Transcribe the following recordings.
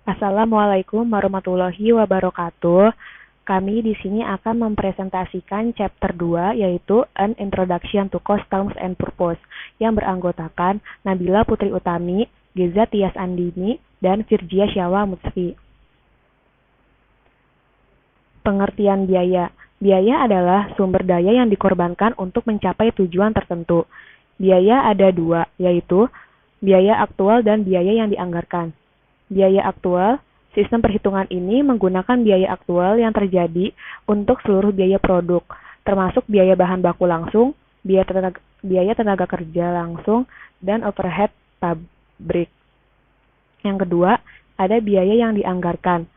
Assalamualaikum warahmatullahi wabarakatuh. Kami di sini akan mempresentasikan chapter 2 yaitu An Introduction to Cost Terms and Purpose yang beranggotakan Nabila Putri Utami, Geza Tias Andini, dan Virgia Syawa Mutsfi. Pengertian biaya. Biaya adalah sumber daya yang dikorbankan untuk mencapai tujuan tertentu. Biaya ada dua, yaitu biaya aktual dan biaya yang dianggarkan. Biaya aktual, sistem perhitungan ini menggunakan biaya aktual yang terjadi untuk seluruh biaya produk, termasuk biaya bahan baku langsung, biaya tenaga kerja langsung, dan overhead pabrik. Yang kedua, ada biaya yang dianggarkan,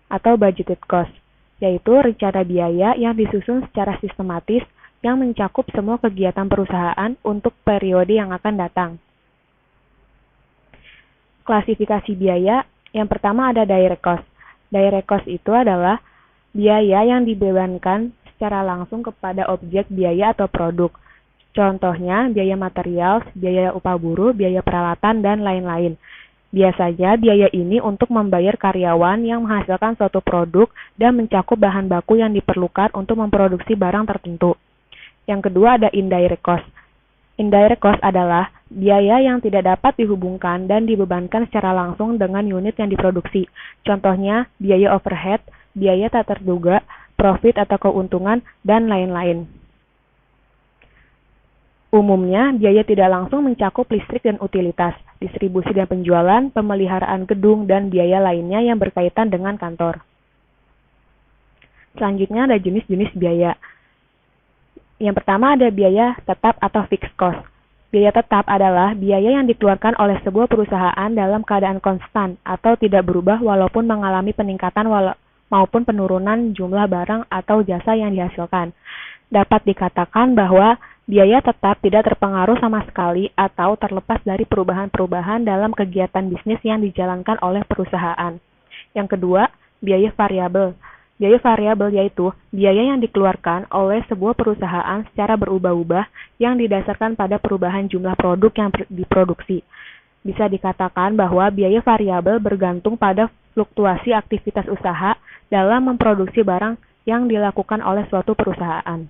atau budgeted cost, yaitu rencana biaya yang disusun secara sistematis yang mencakup semua kegiatan perusahaan untuk periode yang akan datang. Klasifikasi biaya, yang pertama ada direct cost. Direct cost itu adalah biaya yang dibebankan secara langsung kepada objek biaya atau produk. Contohnya, biaya material, biaya upah buruh, biaya peralatan, dan lain-lain. Biasanya, biaya ini untuk membayar karyawan yang menghasilkan suatu produk dan mencakup bahan baku yang diperlukan untuk memproduksi barang tertentu. Yang kedua ada indirect cost. Indirect cost adalah biaya yang tidak dapat dihubungkan dan dibebankan secara langsung dengan unit yang diproduksi. Contohnya, biaya overhead, biaya tak terduga, profit atau keuntungan, dan lain-lain. Umumnya, biaya tidak langsung mencakup listrik dan utilitas, distribusi dan penjualan, pemeliharaan gedung, dan biaya lainnya yang berkaitan dengan kantor. Selanjutnya ada jenis-jenis biaya. Yang pertama ada biaya tetap atau fixed cost. Biaya tetap adalah biaya yang dikeluarkan oleh sebuah perusahaan dalam keadaan konstan atau tidak berubah walaupun mengalami peningkatan maupun penurunan jumlah barang atau jasa yang dihasilkan. Dapat dikatakan bahwa biaya tetap tidak terpengaruh sama sekali atau terlepas dari perubahan-perubahan dalam kegiatan bisnis yang dijalankan oleh perusahaan. Yang kedua, biaya variabel. Biaya variabel yaitu biaya yang dikeluarkan oleh sebuah perusahaan secara berubah-ubah yang didasarkan pada perubahan jumlah produk yang diproduksi. Bisa dikatakan bahwa biaya variabel bergantung pada fluktuasi aktivitas usaha dalam memproduksi barang yang dilakukan oleh suatu perusahaan.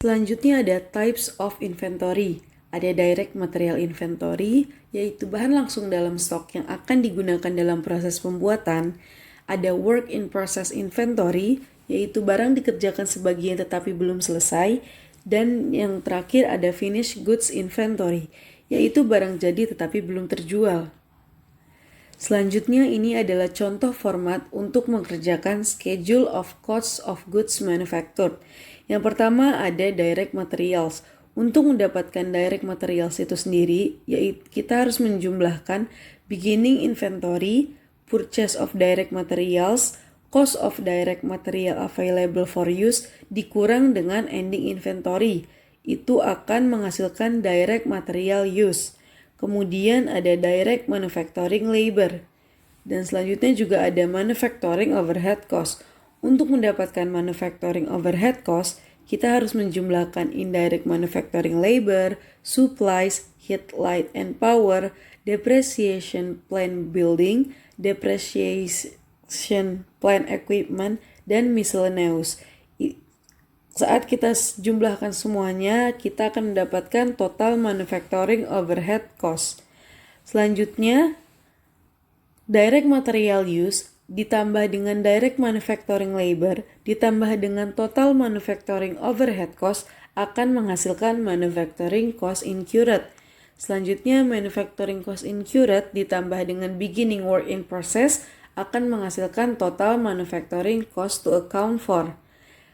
Selanjutnya ada types of inventory. Ada direct material inventory, yaitu bahan langsung dalam stok yang akan digunakan dalam proses pembuatan. Ada work in process inventory, yaitu barang dikerjakan sebagian tetapi belum selesai. Dan yang terakhir ada finished goods inventory, yaitu barang jadi tetapi belum terjual. Selanjutnya ini adalah contoh format untuk mengerjakan schedule of costs of goods manufactured. Yang pertama ada direct materials. Untuk mendapatkan direct materials itu sendiri, yaitu kita harus menjumlahkan beginning inventory, purchase of direct materials, cost of direct material available for use dikurang dengan ending inventory. Itu akan menghasilkan direct material use. Kemudian ada direct manufacturing labor. Dan selanjutnya juga ada manufacturing overhead cost. Untuk mendapatkan manufacturing overhead cost, kita harus menjumlahkan indirect manufacturing labor, supplies, heat, light, and power, depreciation plant building, depreciation plant equipment, dan miscellaneous. Saat kita jumlahkan semuanya, kita akan mendapatkan total manufacturing overhead cost. Selanjutnya, direct material use ditambah dengan direct manufacturing labor ditambah dengan total manufacturing overhead cost akan menghasilkan manufacturing cost incurred. Selanjutnya, manufacturing cost incurred ditambah dengan beginning work in process akan menghasilkan total manufacturing cost to account for.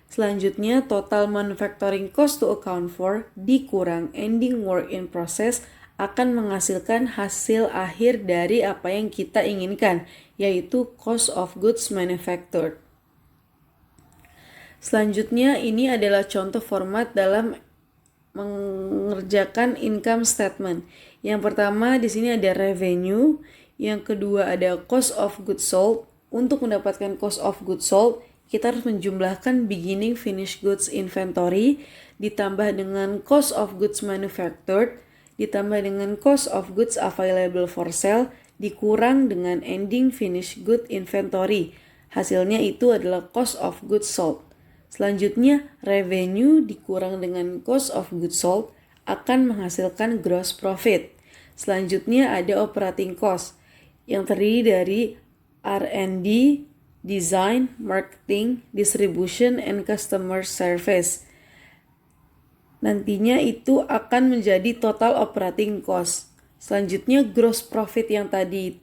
Selanjutnya, total manufacturing cost to account for dikurang ending work in process akan menghasilkan hasil akhir dari apa yang kita inginkan, yaitu cost of goods manufactured. Selanjutnya, ini adalah contoh format dalam mengerjakan income statement. Yang pertama di sini ada revenue, yang kedua ada cost of goods sold. Untuk mendapatkan cost of goods sold, kita harus menjumlahkan beginning finished goods inventory ditambah dengan cost of goods manufactured ditambah dengan cost of goods available for sale dikurang dengan ending finished good inventory. Hasilnya itu adalah cost of goods sold. Selanjutnya, revenue dikurang dengan cost of goods sold akan menghasilkan gross profit. Selanjutnya ada operating cost yang terdiri dari R&D, design, marketing, distribution, and customer service. Nantinya itu akan menjadi total operating cost. Selanjutnya gross profit yang tadi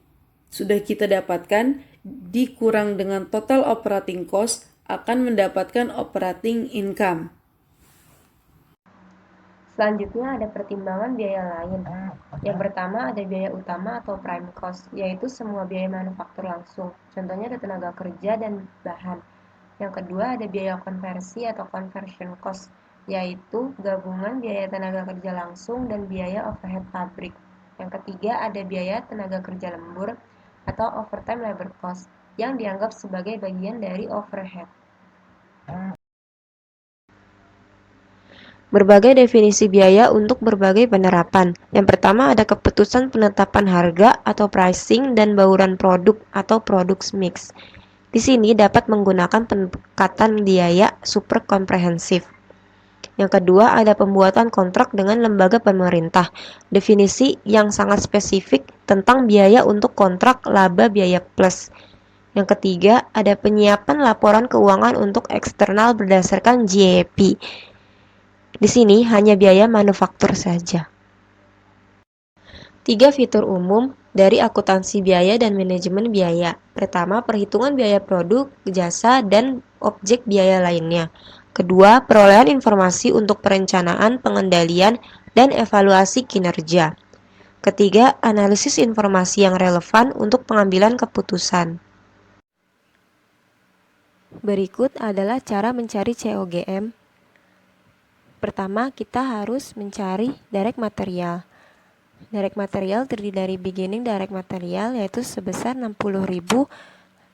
sudah kita dapatkan dikurang dengan total operating cost akan mendapatkan operating income. Selanjutnya ada pertimbangan biaya lain. Yang pertama ada biaya utama atau prime cost, yaitu semua biaya manufaktur langsung. Contohnya ada tenaga kerja dan bahan. Yang kedua ada biaya konversi atau conversion cost, yaitu gabungan biaya tenaga kerja langsung dan biaya overhead pabrik. Yang ketiga ada biaya tenaga kerja lembur atau overtime labor cost, yang dianggap sebagai bagian dari overhead. Berbagai definisi biaya untuk berbagai penerapan. Yang pertama ada keputusan penetapan harga atau pricing dan bauran produk atau product mix. Di sini dapat menggunakan pendekatan biaya super komprehensif. Yang kedua ada pembuatan kontrak dengan lembaga pemerintah. Definisi yang sangat spesifik tentang biaya untuk kontrak laba biaya plus. Yang ketiga ada penyiapan laporan keuangan untuk eksternal berdasarkan GAAP. Di sini hanya biaya manufaktur saja. 3 fitur umum dari akuntansi biaya dan manajemen biaya. Pertama, perhitungan biaya produk, jasa, dan objek biaya lainnya. Kedua, perolehan informasi untuk perencanaan, pengendalian, dan evaluasi kinerja. Ketiga, analisis informasi yang relevan untuk pengambilan keputusan. Berikut adalah cara mencari COGM. Pertama, kita harus mencari direct material. Direct material terdiri dari beginning direct material yaitu sebesar 60.000,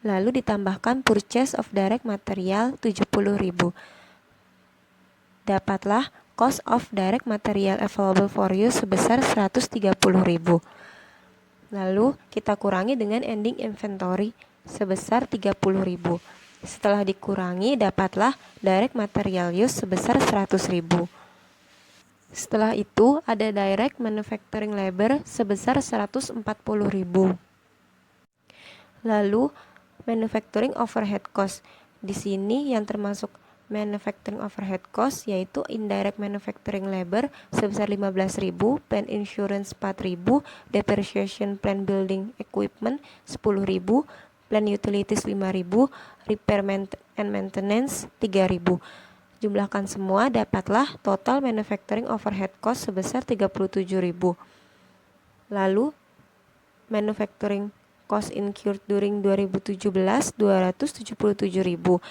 lalu ditambahkan purchase of direct material 70.000. Dapatlah cost of direct material available for use sebesar 130.000. Lalu kita kurangi dengan ending inventory sebesar 30.000. Setelah dikurangi, dapatlah direct material use sebesar 100.000. Setelah itu, ada direct manufacturing labor sebesar 140.000. Lalu, manufacturing overhead cost. Di sini yang termasuk manufacturing overhead cost yaitu indirect manufacturing labor sebesar 15.000, plant insurance 4.000, depreciation plant building equipment 10.000, plant utilities 5.000, repair and maintenance 3.000. Jumlahkan semua, dapatlah total manufacturing overhead cost sebesar 37.000. Lalu, manufacturing cost incurred during 2017 277.000.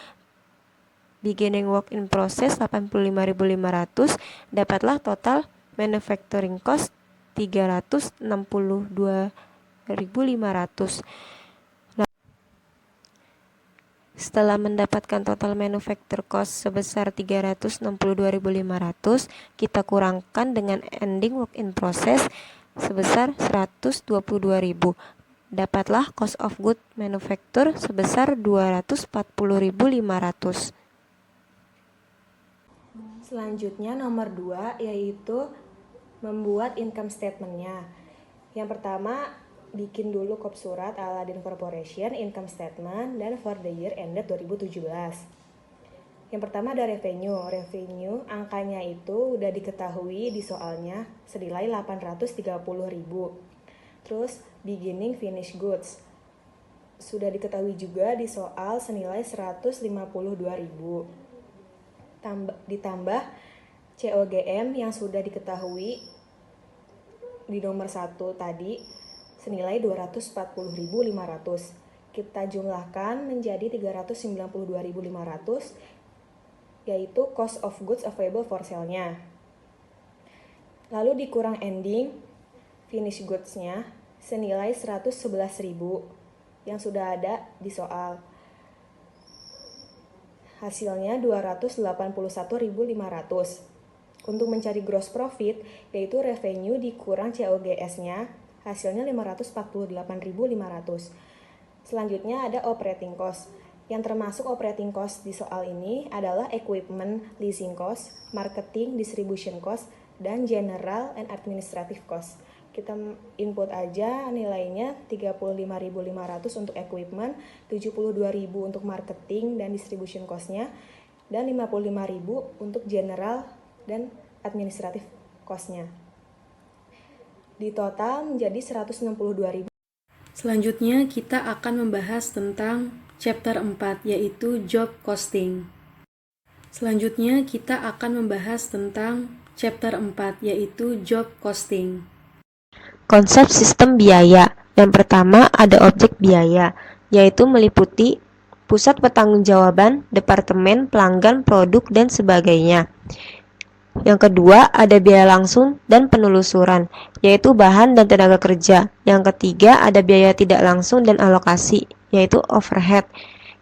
Beginning work in process 85.500, dapatlah total manufacturing cost 362.500. Setelah mendapatkan total manufacture cost sebesar 362.500, kita kurangkan dengan ending work in process sebesar 122.000. Dapatlah cost of good manufacture sebesar 240.500. Selanjutnya nomor 2 yaitu membuat income statement-nya. Yang pertama, bikin dulu kop surat Aladin Corporation income statement dan for the year ended 2017. Yang pertama ada revenue. Revenue angkanya itu udah diketahui di soalnya senilai 830.000. Terus beginning finished goods sudah diketahui juga di soal senilai 152.000. Ditambah COGM yang sudah diketahui di nomor 1 tadi senilai 240.500. Kita jumlahkan menjadi 392.500 yaitu cost of goods available for sale-nya. Lalu dikurang ending finish goods-nya senilai 111.000 yang sudah ada di soal. Hasilnya 281.500. Untuk mencari gross profit yaitu revenue dikurang COGS-nya, hasilnya 548.500. Selanjutnya ada operating cost. Yang termasuk operating cost di soal ini adalah equipment leasing cost, marketing distribution cost, dan general and administrative cost. Kita input aja nilainya 35.500 untuk equipment, 72.000 untuk marketing dan distribution cost-nya, dan 55.000 untuk general dan administrative cost-nya. Di total menjadi 162.000. Selanjutnya kita akan membahas tentang chapter 4 yaitu job costing. Selanjutnya kita akan membahas tentang chapter 4 yaitu job costing. Konsep sistem biaya. Yang pertama ada objek biaya, yaitu meliputi pusat pertanggungjawaban, departemen, pelanggan, produk, dan sebagainya. Yang kedua ada biaya langsung dan penelusuran, yaitu bahan dan tenaga kerja. Yang ketiga ada biaya tidak langsung dan alokasi, yaitu overhead.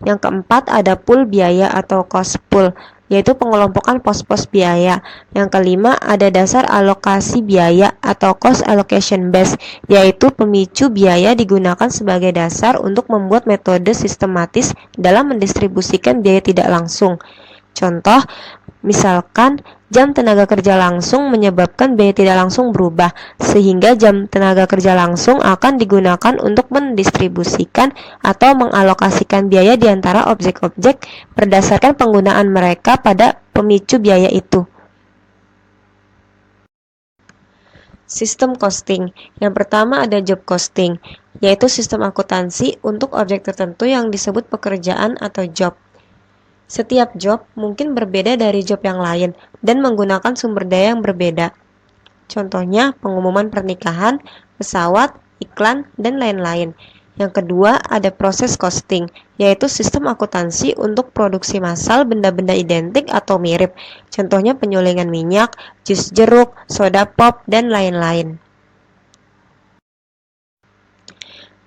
Yang keempat ada pool biaya atau cost pool, yaitu pengelompokan pos-pos biaya. Yang kelima ada dasar alokasi biaya atau cost allocation base, yaitu pemicu biaya digunakan sebagai dasar untuk membuat metode sistematis dalam mendistribusikan biaya tidak langsung. Contoh, misalkan jam tenaga kerja langsung menyebabkan biaya tidak langsung berubah, sehingga jam tenaga kerja langsung akan digunakan untuk mendistribusikan atau mengalokasikan biaya di antara objek-objek berdasarkan penggunaan mereka pada pemicu biaya itu. Sistem costing. Yang pertama ada job costing, yaitu sistem akuntansi untuk objek tertentu yang disebut pekerjaan atau job. Setiap job mungkin berbeda dari job yang lain dan menggunakan sumber daya yang berbeda. Contohnya pengumuman pernikahan, pesawat, iklan, dan lain-lain. Yang kedua ada proses costing, yaitu sistem akuntansi untuk produksi massal benda-benda identik atau mirip. Contohnya penyulingan minyak, jus jeruk, soda pop, dan lain-lain.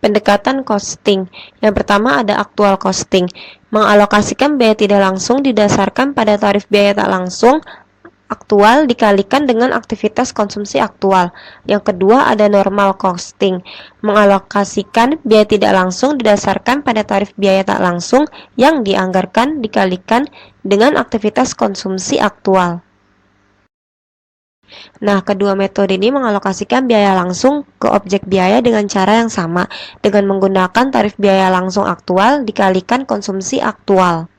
Pendekatan costing. Yang pertama ada actual costing, mengalokasikan biaya tidak langsung didasarkan pada tarif biaya tak langsung aktual dikalikan dengan aktivitas konsumsi aktual. Yang kedua ada normal costing, mengalokasikan biaya tidak langsung didasarkan pada tarif biaya tak langsung yang dianggarkan dikalikan dengan aktivitas konsumsi aktual. Nah, kedua metode ini mengalokasikan biaya langsung ke objek biaya dengan cara yang sama, dengan menggunakan tarif biaya langsung aktual dikalikan konsumsi aktual.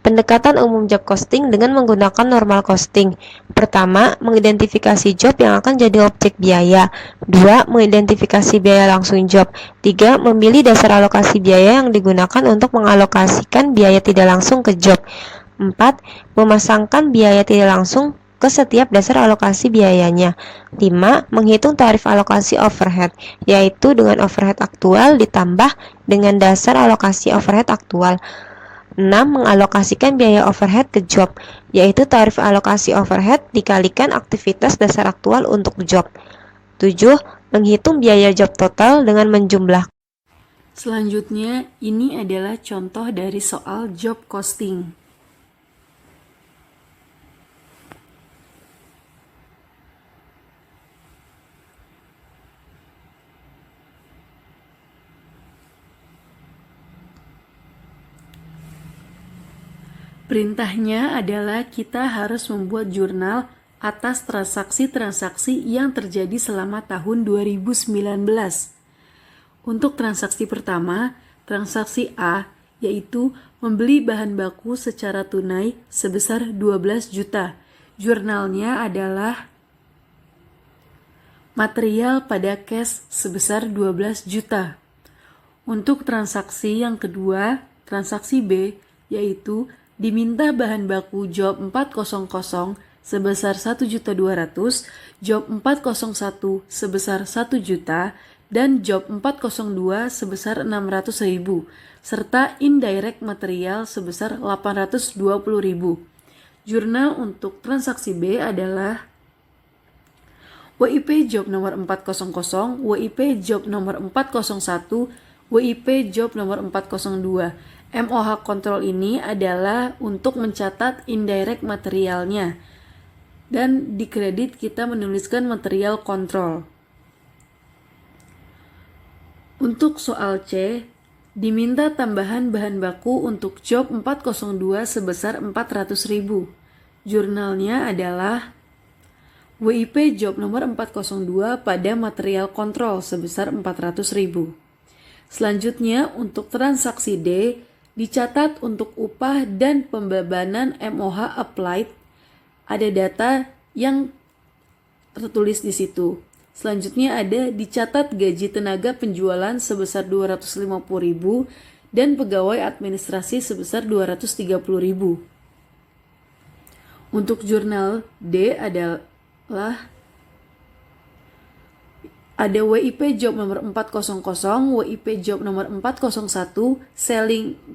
Pendekatan umum job costing dengan menggunakan normal costing. Pertama, mengidentifikasi job yang akan jadi objek biaya. 2. Mengidentifikasi biaya langsung job. 3. Memilih dasar alokasi biaya yang digunakan untuk mengalokasikan biaya tidak langsung ke job. 4. Memasangkan biaya tidak langsung ke setiap dasar alokasi biayanya. 5. Menghitung tarif alokasi overhead, yaitu dengan overhead aktual ditambah dengan dasar alokasi overhead aktual. 6. Mengalokasikan biaya overhead ke job, yaitu tarif alokasi overhead dikalikan aktivitas dasar aktual untuk job. 7. Menghitung biaya job total dengan menjumlah. Selanjutnya, ini adalah contoh dari soal job costing. Perintahnya adalah kita harus membuat jurnal atas transaksi-transaksi yang terjadi selama tahun 2019. Untuk transaksi pertama, transaksi A, yaitu membeli bahan baku secara tunai sebesar 12 juta. Jurnalnya adalah material pada cash sebesar 12 juta. Untuk transaksi yang kedua, transaksi B, yaitu diminta bahan baku job 400 sebesar 1.200.000, job 401 sebesar 1 juta, dan job 402 sebesar 600.000, serta indirect material sebesar 820.000. Jurnal untuk transaksi B adalah WIP job nomor 400, WIP job nomor 401, WIP job nomor 402. MOH kontrol ini adalah untuk mencatat indirect materialnya. dan di kredit kita menuliskan material kontrol. Untuk soal C, diminta tambahan bahan baku untuk job 402 sebesar 400.000. Jurnalnya adalah WIP job nomor 402 pada material kontrol sebesar 400.000. Selanjutnya untuk transaksi D, dicatat untuk upah dan pembebanan MOH applied, ada data yang tertulis di situ. Selanjutnya ada dicatat gaji tenaga penjualan sebesar 250.000 dan pegawai administrasi sebesar 230.000. Untuk jurnal D adalah ada WIP job nomor 400, WIP job nomor 401,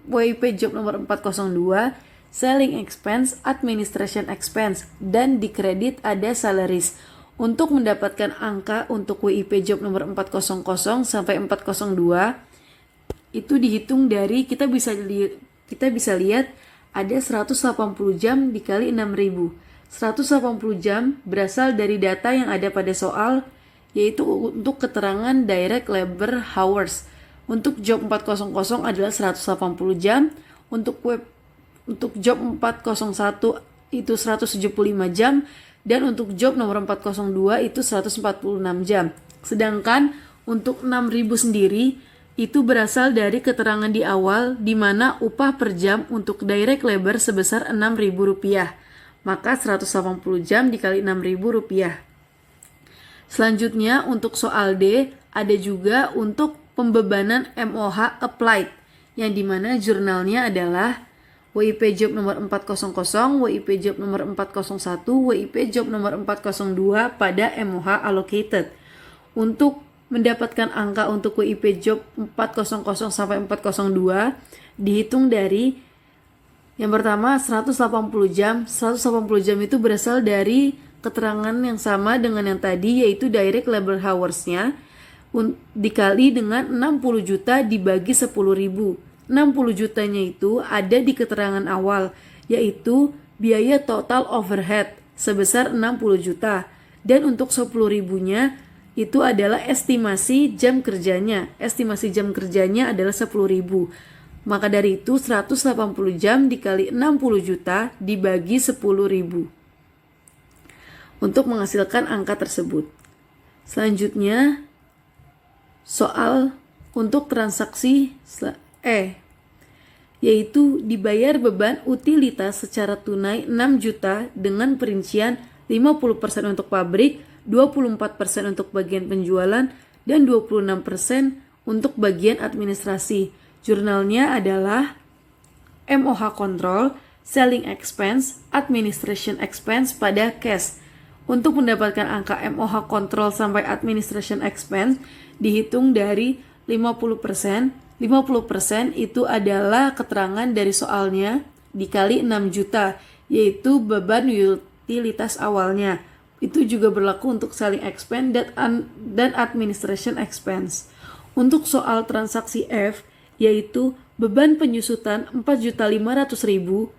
WIP job nomor 402, selling expense, administration expense, dan di kredit ada salaries. Untuk mendapatkan angka untuk WIP job nomor 400 sampai 402 itu dihitung dari kita bisa lihat ada 180 jam dikali 6.000. 180 jam berasal dari data yang ada pada soal, yaitu untuk keterangan direct labor hours. Untuk job 400 adalah 180 jam, untuk job 401 itu 175 jam, dan untuk job nomor 402 itu 146 jam. Sedangkan untuk 6.000 sendiri itu berasal dari keterangan di awal di mana upah per jam untuk direct labor sebesar Rp6.000. Maka 180 jam dikali Rp6.000. Selanjutnya untuk soal D ada juga untuk pembebanan MOH applied yang dimana jurnalnya adalah WIP job nomor 400, WIP job nomor 401, WIP job nomor 402 pada MOH allocated. Untuk mendapatkan angka untuk WIP job 400 sampai 402 dihitung dari yang pertama 180 jam. 180 jam itu berasal dari keterangan yang sama dengan yang tadi, yaitu direct labor hours-nya dikali dengan 60 juta dibagi 10.000. 60 jutanya itu ada di keterangan awal, yaitu biaya total overhead sebesar 60 juta. Dan untuk 10.000-nya itu adalah estimasi jam kerjanya. Estimasi jam kerjanya adalah 10.000. Maka dari itu 180 jam dikali 60 juta dibagi 10.000 untuk menghasilkan angka tersebut. Selanjutnya soal untuk transaksi E, yaitu dibayar beban utilitas secara tunai 6 juta dengan perincian 50% untuk pabrik, 24% untuk bagian penjualan, dan 26% untuk bagian administrasi. Jurnalnya adalah MOH Control, Selling Expense, Administration Expense pada cash. Untuk mendapatkan angka MOH Control sampai Administration Expense dihitung dari 50%. 50% itu adalah keterangan dari soalnya dikali 6 juta, yaitu beban utilitas awalnya. Itu juga berlaku untuk selling expense dan administration expense. Untuk soal transaksi F, yaitu beban penyusutan 4.500.000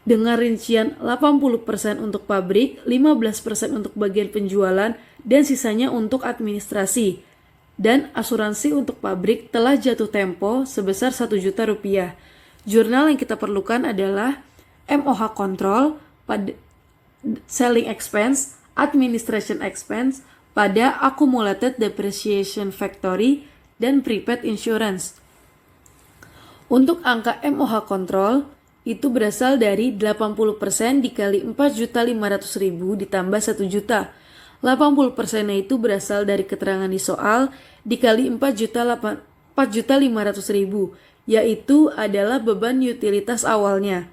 dengan rincian 80% untuk pabrik, 15% untuk bagian penjualan, dan sisanya untuk administrasi. Dan asuransi untuk pabrik telah jatuh tempo sebesar Rp1 juta. Jurnal yang kita perlukan adalah MOH Control pada Selling Expense, Administration Expense pada Accumulated Depreciation Factory dan Prepaid Insurance. Untuk angka MOH Control itu berasal dari 80% dikali 4.500.000 ditambah 1 juta. 80%-nya itu berasal dari keterangan di soal dikali 4.500.000, yaitu adalah beban utilitas awalnya.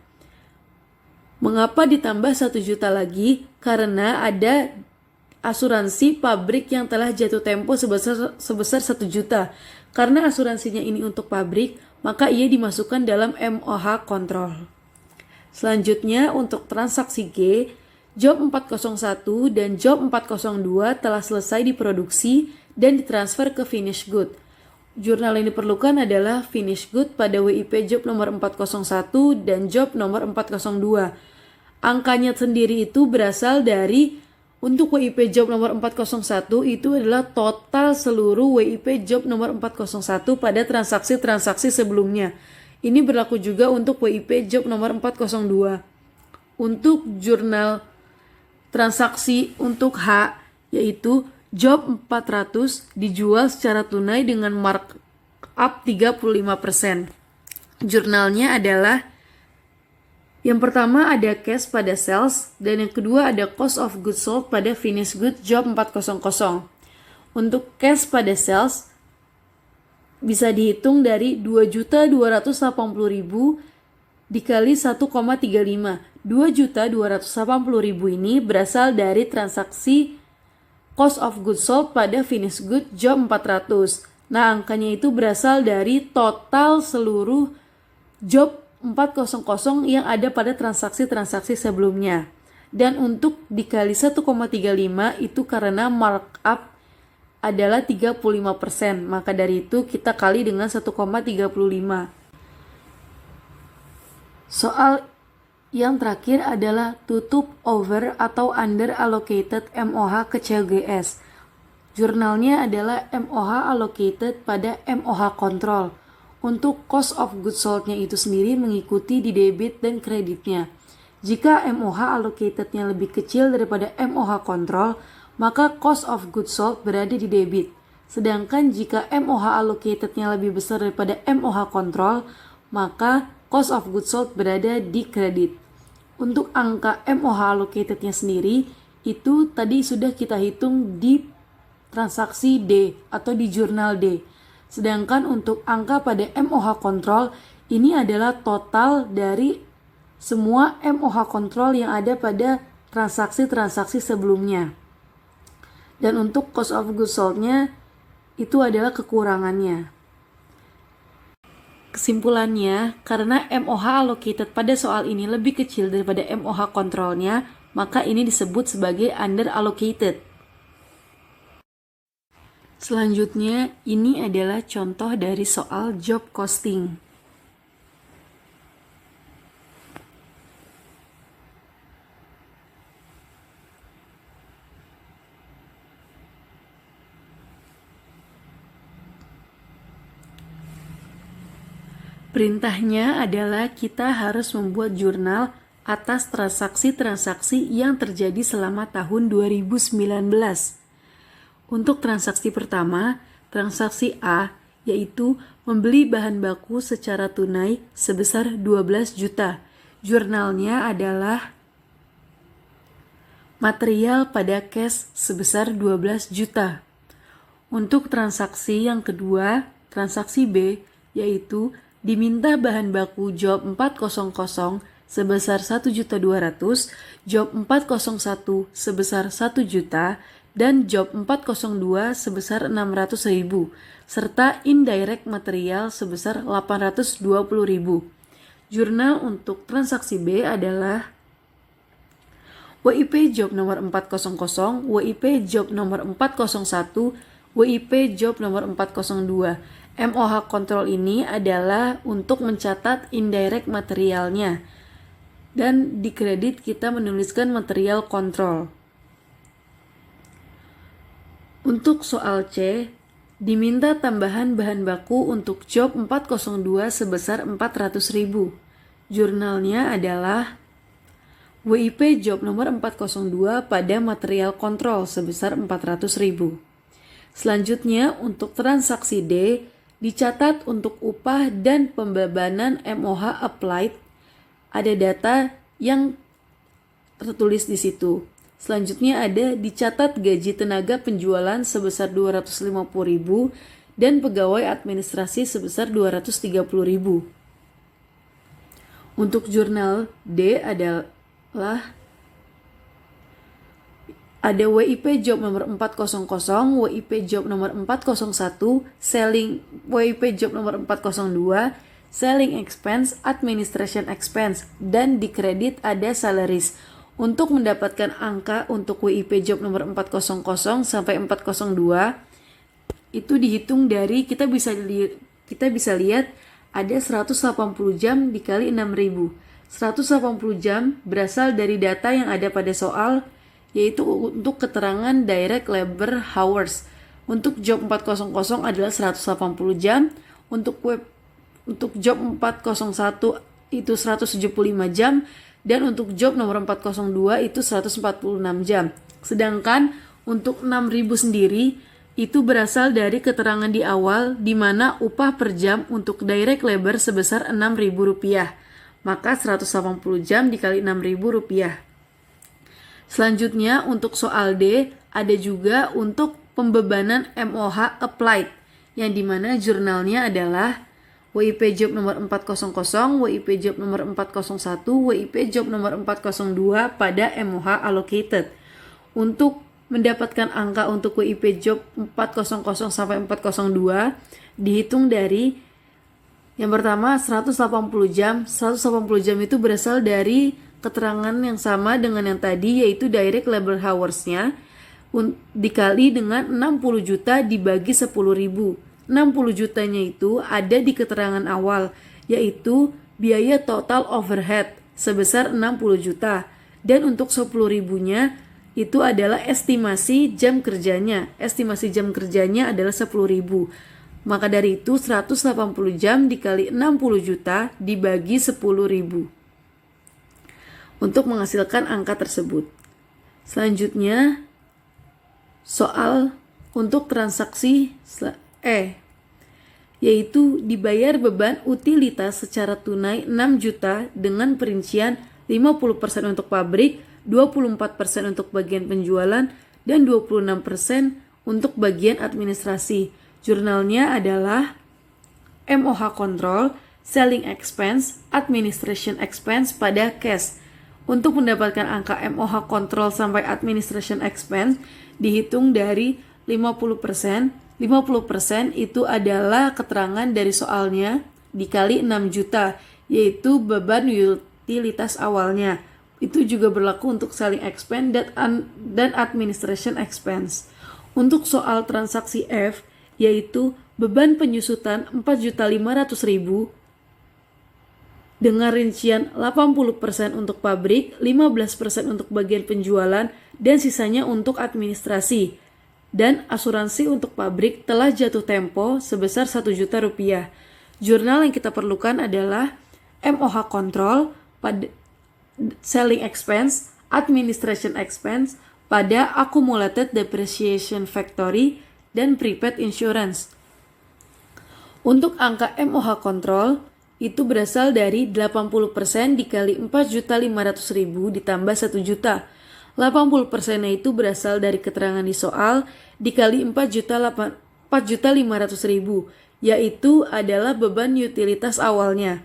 Mengapa ditambah 1 juta lagi? Karena ada asuransi pabrik yang telah jatuh tempo sebesar 1 juta. Karena asuransinya ini untuk pabrik, maka ia dimasukkan dalam MOH Control. Selanjutnya untuk transaksi G, Job 401 dan Job 402 telah selesai diproduksi dan ditransfer ke finish good. Jurnal yang diperlukan adalah finish good pada WIP Job nomor 401 dan Job nomor 402. Angkanya sendiri itu berasal dari untuk WIP job nomor 401 itu adalah total seluruh WIP job nomor 401 pada transaksi-transaksi sebelumnya. Ini berlaku juga untuk WIP job nomor 402. Untuk jurnal transaksi untuk H, yaitu job 400 dijual secara tunai dengan markup 35%. Jurnalnya adalah yang pertama ada cash pada sales dan yang kedua ada cost of goods sold pada finished goods job 400. Untuk cash pada sales bisa dihitung dari 2.280.000 dikali 1,35. 2.280.000 ini berasal dari transaksi cost of goods sold pada finished goods job 400. Nah, angkanya itu berasal dari total seluruh job 400 yang ada pada transaksi-transaksi sebelumnya. Dan untuk dikali 1,35 itu karena markup adalah 35%. Maka dari itu kita kali dengan 1,35. Soal yang terakhir adalah tutup over atau under allocated MOH ke CLGS. Jurnalnya adalah MOH allocated pada MOH control. Untuk cost of goods sold-nya itu sendiri mengikuti di debit dan kreditnya. Jika MOH allocated-nya lebih kecil daripada MOH control, maka cost of goods sold berada di debit. Sedangkan jika MOH allocated-nya lebih besar daripada MOH control, maka cost of goods sold berada di kredit. Untuk angka MOH allocated-nya sendiri, itu tadi sudah kita hitung di transaksi D atau di jurnal D. Sedangkan untuk angka pada MOH control, ini adalah total dari semua MOH control yang ada pada transaksi-transaksi sebelumnya. Dan untuk cost of goods sold-nya, itu adalah kekurangannya. Kesimpulannya, karena MOH allocated pada soal ini lebih kecil daripada MOH control-nya, maka ini disebut sebagai under allocated. Selanjutnya, ini adalah contoh dari soal job costing. Perintahnya adalah kita harus membuat jurnal atas transaksi-transaksi yang terjadi selama tahun 2019. Untuk transaksi pertama, transaksi A, yaitu membeli bahan baku secara tunai sebesar 12 juta. Jurnalnya adalah material pada cash sebesar 12 juta. Untuk transaksi yang kedua, transaksi B, yaitu diminta bahan baku job 400 sebesar 1.200.000, job 401 sebesar 1 juta, dan job 402 sebesar 600.000, serta indirect material sebesar 820.000. Jurnal untuk transaksi B adalah WIP job nomor 400, WIP job nomor 401, WIP job nomor 402. MOH control ini adalah untuk mencatat indirect materialnya. Dan di kredit kita menuliskan material control. Untuk soal C, diminta tambahan bahan baku untuk job 402 sebesar 400.000. Jurnalnya adalah WIP job nomor 402 pada material control sebesar 400.000. Selanjutnya, untuk transaksi D, dicatat untuk upah dan pembebanan MOH applied. Ada data yang tertulis di situ. Selanjutnya ada dicatat gaji tenaga penjualan sebesar 250.000 dan pegawai administrasi sebesar 230.000. Untuk jurnal D adalah ada WIP job nomor 400, WIP job nomor 401, WIP job nomor 402, selling expense, administration expense, dan di kredit ada salaries. Untuk mendapatkan angka untuk WIP job nomor 400 sampai 402 itu dihitung dari kita bisa lihat ada 180 jam dikali 6.000. 180 jam berasal dari data yang ada pada soal, yaitu untuk keterangan direct labor hours. Untuk job 400 adalah 180 jam, untuk job 401 itu 175 jam, dan untuk job nomor 402 itu 146 jam. Sedangkan untuk 6000 sendiri itu berasal dari keterangan di awal di mana upah per jam untuk direct labor sebesar Rp6.000. Maka 180 jam dikali Rp6.000. Selanjutnya untuk soal D ada juga untuk pembebanan MOH applied yang dimana jurnalnya adalah WIP job nomor 400, WIP job nomor 401, WIP job nomor 402 pada MOH allocated. Untuk mendapatkan angka untuk WIP job 400 sampai 402 dihitung dari yang pertama 180 jam. 180 jam itu berasal dari keterangan yang sama dengan yang tadi, yaitu direct labor hours-nya dikali dengan 60 juta dibagi 10.000. 60 jutanya itu ada di keterangan awal, yaitu biaya total overhead sebesar 60 juta. Dan untuk 10.000-nya itu adalah estimasi jam kerjanya. Estimasi jam kerjanya adalah 10.000. Maka dari itu 180 jam dikali 60 juta dibagi 10.000 untuk menghasilkan angka tersebut. Selanjutnya soal untuk transaksi E, yaitu dibayar beban utilitas secara tunai 6 juta dengan perincian 50% untuk pabrik, 24% untuk bagian penjualan, dan 26% untuk bagian administrasi. Jurnalnya adalah MOH Control, Selling Expense, Administration Expense pada cash. Untuk mendapatkan angka MOH Control sampai Administration Expense dihitung dari 50%. 50% itu adalah keterangan dari soalnya dikali 6 juta, yaitu beban utilitas awalnya. Itu juga berlaku untuk selling expense dan administration expense. Untuk soal transaksi F, yaitu beban penyusutan 4.500.000 dengan rincian 80% untuk pabrik, 15% untuk bagian penjualan, dan sisanya untuk administrasi. Dan asuransi untuk pabrik telah jatuh tempo sebesar Rp1 juta. Jurnal yang kita perlukan adalah MOH Control pada Selling Expense, Administration Expense pada Accumulated Depreciation Factory dan Prepaid Insurance. Untuk angka MOH Control itu berasal dari 80% dikali 4.500.000 ditambah 1 juta. 80%-nya itu berasal dari keterangan di soal dikali 4.500.000, yaitu adalah beban utilitas awalnya.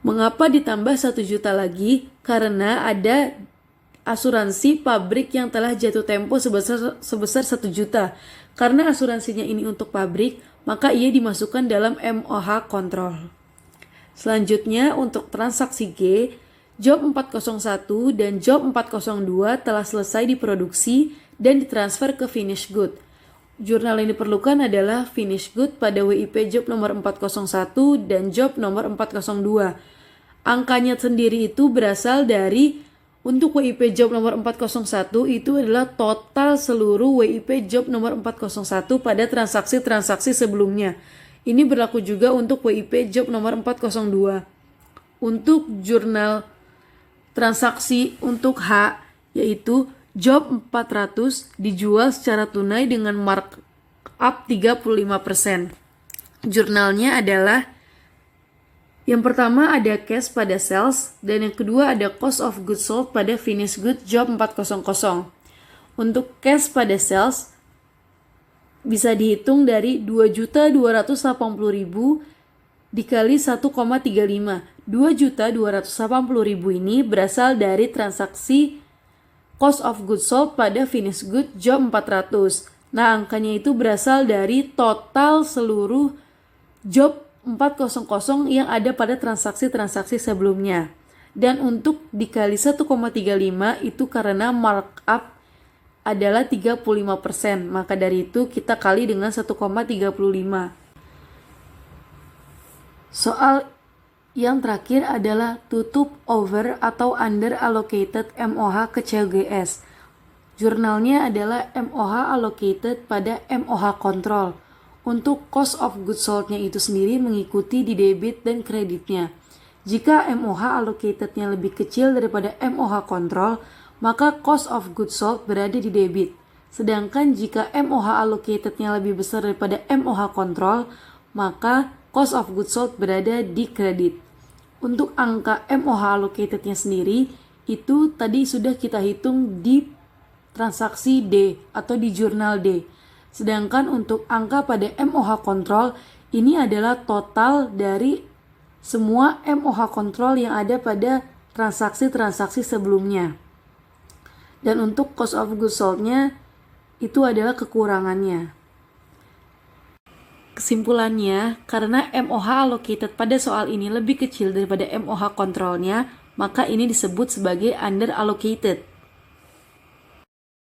Mengapa ditambah 1 juta lagi? Karena ada asuransi pabrik yang telah jatuh tempo sebesar 1 juta. Karena asuransinya ini untuk pabrik, maka ia dimasukkan dalam MOH Control. Selanjutnya untuk transaksi G, Job 401 dan Job 402 telah selesai diproduksi dan ditransfer ke finish good. Jurnal yang diperlukan adalah finish good pada WIP Job nomor 401 dan Job nomor 402. Angkanya sendiri itu berasal dari untuk WIP Job nomor 401 itu adalah total seluruh WIP Job nomor 401 pada transaksi-transaksi sebelumnya. Ini berlaku juga untuk WIP Job nomor 402. Untuk jurnal transaksi untuk H, yaitu Job 400 dijual secara tunai dengan markup 35%. Jurnalnya adalah yang pertama ada cash pada sales dan yang kedua ada cost of goods sold pada finished good Job 400. Untuk cash pada sales bisa dihitung dari 2.280.000 dikali 1,35. 2.280.000 ini berasal dari transaksi cost of goods sold pada finished good Job 400. Nah, angkanya itu berasal dari total seluruh Job 400 yang ada pada transaksi-transaksi sebelumnya. Dan untuk dikali 1,35 itu karena markup adalah 35%. Maka dari itu kita kali dengan 1,35. Soal Yang terakhir adalah tutup over atau under allocated MOH ke CGS. Jurnalnya adalah MOH allocated pada MOH control. Untuk cost of goods sold-nya itu sendiri mengikuti di debit dan kreditnya. Jika MOH allocatednya lebih kecil daripada MOH control, maka cost of goods sold berada di debit. Sedangkan jika MOH allocatednya lebih besar daripada MOH control, maka cost of goods sold berada di kredit. Untuk angka MOH allocatednya sendiri, itu tadi sudah kita hitung di transaksi D atau di jurnal D. Sedangkan untuk angka pada MOH control, ini adalah total dari semua MOH control yang ada pada transaksi-transaksi sebelumnya. Dan untuk cost of goods sold-nya, itu adalah kekurangannya. Kesimpulannya, karena MOH allocated pada soal ini lebih kecil daripada MOH controlnya, maka ini disebut sebagai under allocated.